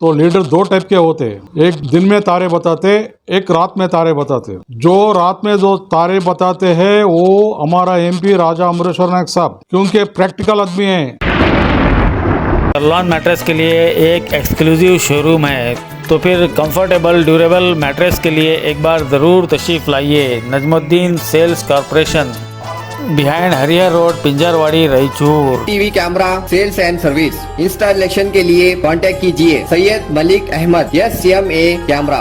तो लीडर दो टाइप के होते हैं, एक दिन में तारे बताते, एक रात में तारे बताते। जो रात में जो तारे बताते हैं वो हमारा एमपी राजा अमरेश्वर नायक साहब, क्योंकि प्रैक्टिकल आदमी है। लॉन मैट्रेस के लिए एक एक्सक्लूसिव शोरूम है, तो फिर कंफर्टेबल ड्यूरेबल मैट्रेस के लिए एक बार ज़रूर तशरीफ़ लाइए। Najmuddin sales corporation, behind Harihar road, Pinjarwadi, Raichur. TV camera sales and service installation के लिए कांटेक्ट कीजिए सैयद मलिक अहमद SCMA कैमरा।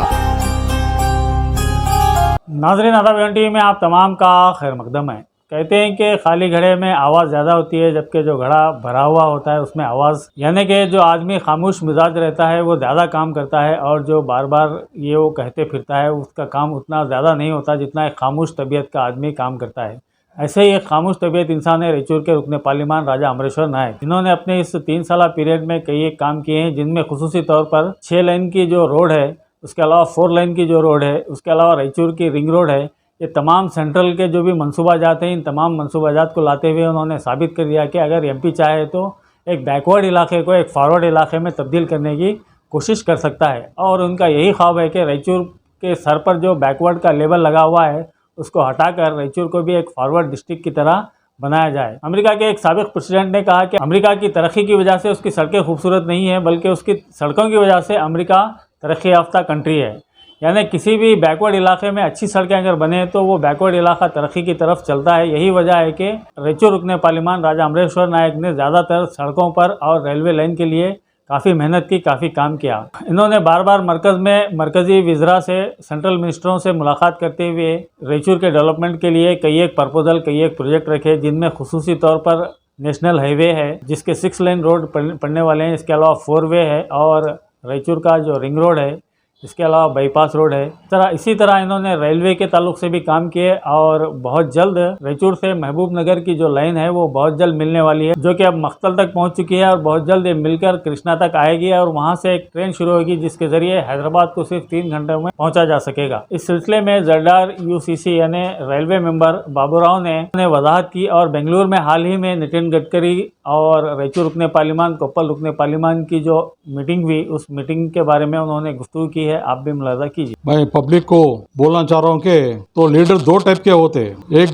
नाज़रीन, आदाब टीवी में आप तमाम का खैर मकदम है। कहते हैं कि खाली घड़े में आवाज़ ज़्यादा होती है, जबकि जो घड़ा भरा हुआ होता है उसमें आवाज़, यानी कि जो आदमी खामोश मिजाज रहता है वो ज़्यादा काम करता है, और जो बार बार ये वो कहते फिरता है उसका काम उतना ज़्यादा नहीं होता जितना एक खामोश तबीयत का आदमी काम करता है। ऐसे ही एक खामोश तबीयत इंसान है रायचूर के रुकने पार्लिमान राजा अमरेश्वर नायक, जिन्होंने अपने इस 3 साल पीरियड में कई एक काम किए हैं, जिनमें खुसूसी तौर पर 6 लाइन की जो रोड है, उसके अलावा 4 लाइन की जो रोड है, उसके अलावा रायचूर की रिंग रोड है, ये तमाम सेंट्रल के जो भी मनसूबा जात हैं, इन तमाम मनसूबा जात को लाते हुए उन्होंने साबित कर दिया कि अगर MP चाहे तो एक बैकवर्ड इलाके को एक फॉरवर्ड इलाके में तब्दील करने की कोशिश कर सकता है। और उनका यही ख्वाब है कि रायचूर के सर पर जो बैकवर्ड का लेबल लगा हुआ है उसको हटाकर रायचूर को भी एक फॉरवर्ड डिस्ट्रिक्ट की तरह बनाया जाए। अमेरिका के एक साबिक प्रेसिडेंट ने कहा कि अमेरिका की तरक्की की वजह से उसकी सड़कें खूबसूरत नहीं है, बल्कि उसकी सड़कों की वजह से अमेरिका तरक्की याफ्ता कंट्री है। यानी किसी भी बैकवर्ड इलाके में अच्छी सड़कें अगर बने तो वो बैकवर्ड इलाका तरक्की की तरफ चलता है। यही वजह है कि रायचूर रुकने पार्लिमान राजा अमरेश्वर नायक ने ज़्यादातर सड़कों पर और रेलवे लाइन के लिए काफ़ी मेहनत की, काफ़ी काम किया। इन्होंने बार बार मरकज़ी वज़रा से, सेंट्रल मिनिस्टरों से मुलाकात करते हुए रायचूर के डेवलपमेंट के लिए कई एक प्रपोजल, कई एक प्रोजेक्ट रखे, जिनमें खुसूसी तौर पर नेशनल हाईवे है जिसके 6 लेन रोड पड़ने वाले हैं, इसके अलावा 4 वे है, और रायचूर का जो रिंग रोड है, इसके अलावा बाईपास रोड है। इसी तरह इन्होंने रेलवे के ताल्लुक से भी काम किए, और बहुत जल्द रायचूर से महबूब नगर की जो लाइन है वो बहुत जल्द मिलने वाली है, जो कि अब मख्तल तक पहुंच चुकी है, और बहुत जल्द ये मिलकर कृष्णा तक आएगी, और वहां से एक ट्रेन शुरू होगी जिसके जरिए हैदराबाद को सिर्फ 3 घंटों में पहुंचा जा सकेगा। इस सिलसिले में ZRUCC यानी रेलवे मेंबर बाबूराव ने वजाहत की, और बेंगलुरु में हाल ही में नितिन गडकरी और रायचूर रुकने पार्लिमान, कोप्पल रुकने पार्लिमान की जो मीटिंग हुई, उस मीटिंग के बारे में उन्होंने गुफ्तगू की है। आप भी मुलाजा कीजिए। मैं पब्लिक को बोलना चाह रहा हूँ कि तो लीडर दो टाइप के होते हैं, एक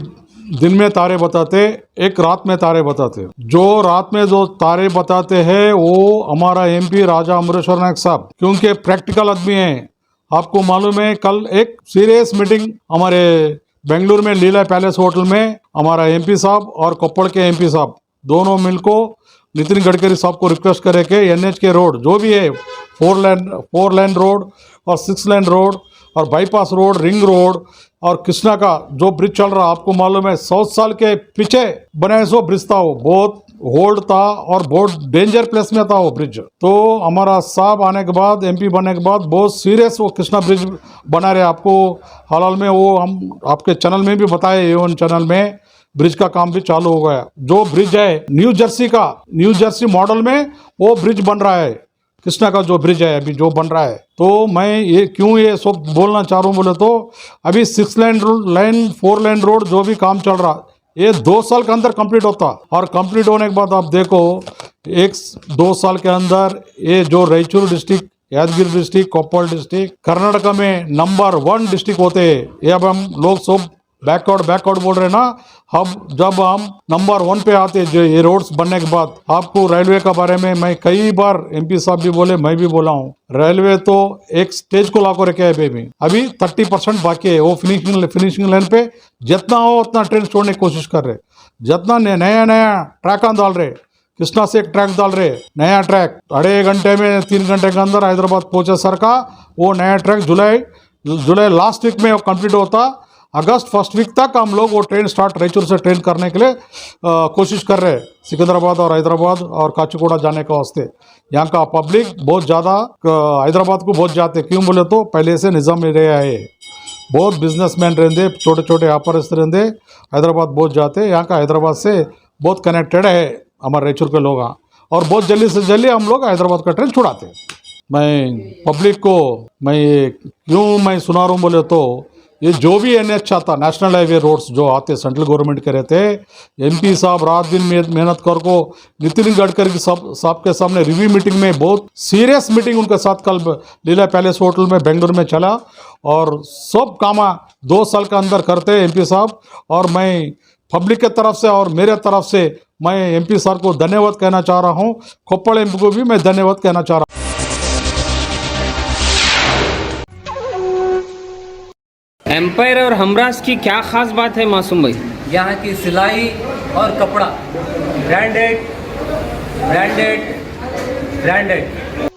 दिन में तारे बताते, एक रात में तारे बताते। जो रात में जो तारे बताते हैं वो हमारा MP राजा अमरेश्वर नायक साहब, क्योंकि प्रैक्टिकल आदमी है। आपको मालूम है कल एक सीरियस मीटिंग हमारे बेंगलुरु में लीला पैलेस होटल में हमारा MP साहब और कोप्पड़ के MP साहब दोनों मिलकर नितिन गडकरी साहब को रिक्वेस्ट करे कि NH के रोड जो भी है, 4 लेन रोड और 6 लेन रोड और बाईपास रोड, रिंग रोड और कृष्णा का जो ब्रिज चल रहा, आपको मालूम है 100 साल के पीछे बनाए सो ब्रिज था, वो बहुत होल्ड था और बहुत डेंजर प्लेस में था वो ब्रिज। तो हमारा साहब आने के बाद, MP बनने के बाद बहुत सीरियस वो कृष्णा ब्रिज बना रहे। आपको हाल में वो हम आपके चैनल में भी बताए, A1 चैनल में ब्रिज का काम भी चालू हो गया। जो ब्रिज है न्यू जर्सी मॉडल में वो ब्रिज बन रहा है, कृष्णा का जो ब्रिज है अभी जो बन रहा है। तो मैं ये क्यों ये सब बोलना चाह रहा हूँ बोले तो अभी 6 लेन 4 लेन रोड जो भी काम चल रहा, ये 2 साल के अंदर कंप्लीट होता, और कंप्लीट होने के बाद आप देखो 1-2 साल के अंदर ये जो रायचूर डिस्ट्रिक्ट, यादगिरी डिस्ट्रिक्ट, कोप्पल डिस्ट्रिक्ट कर्नाटक में नंबर 1 डिस्ट्रिक्ट होते हैं। ये अब हम लोग सब बैकवर्ड बोल रहे हैं ना, अब जब हम नंबर 1 पे आते जो ये रोड्स बनने के बाद। आपको रेलवे के बारे में मैं कई बार MP साहब भी बोले, मैं भी बोला हूँ, रेलवे तो एक स्टेज को लाकर रखे है बेबी, अभी 30% बाकी है। वो फिनिशिंग लाइन पे जितना हो उतना ट्रेन छोड़ने की कोशिश कर रहे, जितना नया ट्रैक डाल रहे, कृष्णा से एक ट्रैक डाल रहे, नया ट्रैक 2.5 घंटे में 3 घंटे के अंदर हैदराबाद पहुंचे सर का वो नया ट्रैक जुलाई लास्ट वीक में कंप्लीट होता। अगस्त फर्स्ट वीक तक हम लोग वो ट्रेन स्टार्ट रायचूर से ट्रेन करने के लिए कोशिश कर रहे हैं, सिकंदराबाद और हैदराबाद और काचीगुड़ा जाने के वास्ते। यहाँ का पब्लिक बहुत ज़्यादा हैदराबाद को बहुत जाते, क्यों बोले तो पहले से निज़ाम एरिया है, बहुत बिजनेसमैन रहते, छोटे छोटे व्यापारस्त रहते, हैदराबाद बहुत जाते। यहाँ का हैदराबाद से बहुत कनेक्टेड है हमारे रायचूर के लोग, और बहुत जल्दी से जल्दी हम लोग हैदराबाद का ट्रेन छुड़ाते। मैं पब्लिक को मैं क्यों मैं सुना रहा हूँ बोले तो ये जो भी NH आता, नेशनल हाईवे रोड्स जो आते सेंट्रल गवर्नमेंट के रहते, MP साहब रात दिन मेहनत कर को नितिन गडकरी साहब के सामने रिव्यू मीटिंग में बहुत सीरियस मीटिंग उनके साथ कल लीला पैलेस होटल में बेंगलुरु में चला और सब काम 2 साल के अंदर करते MP साहब। और मैं पब्लिक के तरफ से और मेरे तरफ से मैं MP सर को धन्यवाद कहना चाह रहा हूँ, कोप्पड़ MP को भी मैं धन्यवाद कहना चाह रहा हूँ। एम्पायर और हमराज की क्या खास बात है मासूम भाई? यहाँ की सिलाई और कपड़ा ब्रांडेड ब्रांडेड ब्रांडेड।